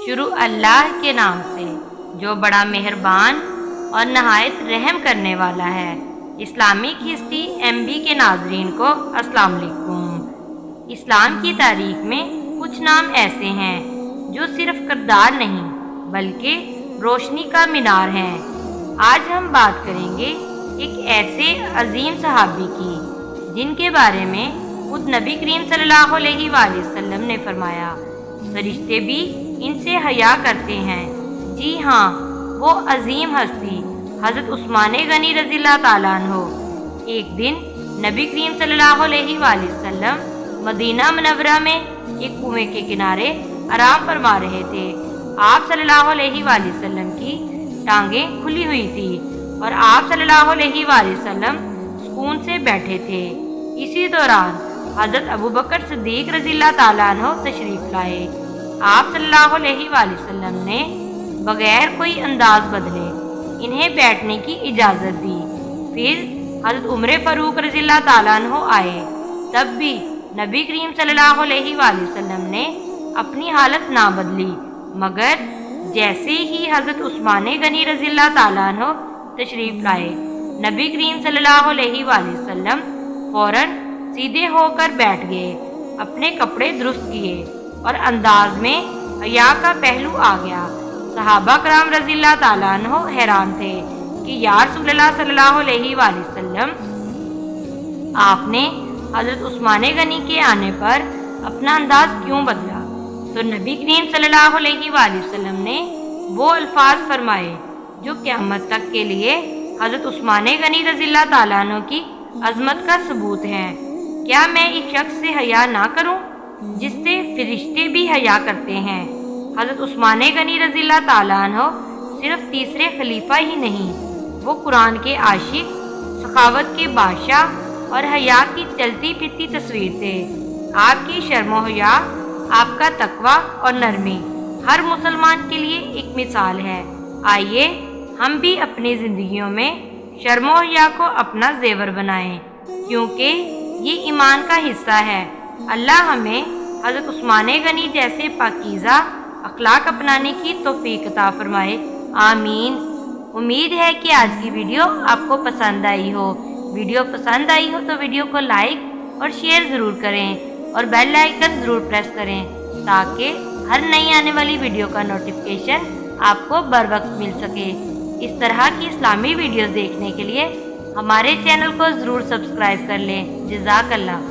شروع اللہ کے نام سے جو بڑا مہربان اور نہایت رحم کرنے والا ہے۔ اسلامک ہسٹری MB کے ناظرین کو السلام علیکم۔ اسلام کی تاریخ میں کچھ نام ایسے ہیں جو صرف کردار نہیں بلکہ روشنی کا مینار ہیں۔ آج ہم بات کریں گے ایک ایسے عظیم صحابی کی جن کے بارے میں خود نبی کریم صلی اللہ علیہ وآلہ وسلم نے فرمایا، فرشتے بھی ان سے حیا کرتے ہیں۔ جی ہاں، وہ عظیم ہستی حضرت عثمان غنی رضی اللہ تعالیٰ عنہ ایک دن نبی کریم صلی اللہ علیہ وآلہ وسلم مدینہ منورہ میں ایک کنویں کے کنارے آرام فرما رہے تھے۔ آپ صلی اللہ علیہ وآلہ وسلم کی ٹانگیں کھلی ہوئی تھی اور آپ صلی اللہ علیہ وآلہ وسلم سکون سے بیٹھے تھے۔ اسی دوران حضرت ابوبکر صدیق رضی اللہ تعالیٰ عنہ تشریف لائے۔ آپ صلی اللہ علیہ وآلہ وسلم نے بغیر کوئی انداز بدلے انہیں بیٹھنے کی اجازت دی۔ پھر حضرت عمر فاروق رضی اللہ تعالیٰ عنہ آئے، تب بھی نبی کریم صلی اللہ علیہ وآلہ وسلم نے اپنی حالت نہ بدلی، مگر جیسے ہی حضرت عثمان غنی رضی اللہ تعالیٰ عنہ تشریف لائے، نبی کریم صلی اللہ علیہ وآلہ وسلم فوراً سیدھے ہو کر بیٹھ گئے، اپنے کپڑے درست کیے اور انداز میں حیا کا پہلو آ گیا۔ صحابہ کرام رضی اللہ تعالیٰ عنہ حیران تھے کہ یا رسول اللہ صلی اللہ علیہ وآلہ وسلم، آپ نے حضرت عثمان غنی کے آنے پر اپنا انداز کیوں بدلا؟ تو نبی کریم صلی اللہ علیہ وآلہ وسلم نے وہ الفاظ فرمائے جو قیامت تک کے لیے حضرت عثمان غنی رضی اللہ تعالیٰ عنہ کی عظمت کا ثبوت ہے۔ کیا میں اس شخص سے حیا نہ کروں جس سے فرشتے بھی حیا کرتے ہیں؟ حضرت عثمان غنی رضی اللہ تعالیٰ عنہ صرف تیسرے خلیفہ ہی نہیں، وہ قرآن کے عاشق، سخاوت کے بادشاہ اور حیا کی چلتی پھرتی تصویر تھے۔ آپ کی شرم و حیا، آپ کا تقویٰ اور نرمی ہر مسلمان کے لیے ایک مثال ہے۔ آئیے ہم بھی اپنی زندگیوں میں شرم و حیا کو اپنا زیور بنائیں، کیونکہ یہ ایمان کا حصہ ہے۔ اللہ ہمیں حضرت عثمان غنی جیسے پاکیزہ اخلاق اپنانے کی توفیق عطا فرمائے، آمین۔ امید ہے کہ آج کی ویڈیو آپ کو پسند آئی ہو۔ ویڈیو پسند آئی ہو تو ویڈیو کو لائک اور شیئر ضرور کریں اور بیل آئیکن ضرور پریس کریں تاکہ ہر نئی آنے والی ویڈیو کا نوٹیفیکیشن آپ کو بر وقت مل سکے۔ اس طرح کی اسلامی ویڈیوز دیکھنے کے لیے ہمارے چینل کو ضرور سبسکرائب کر لیں۔ جزاک اللہ۔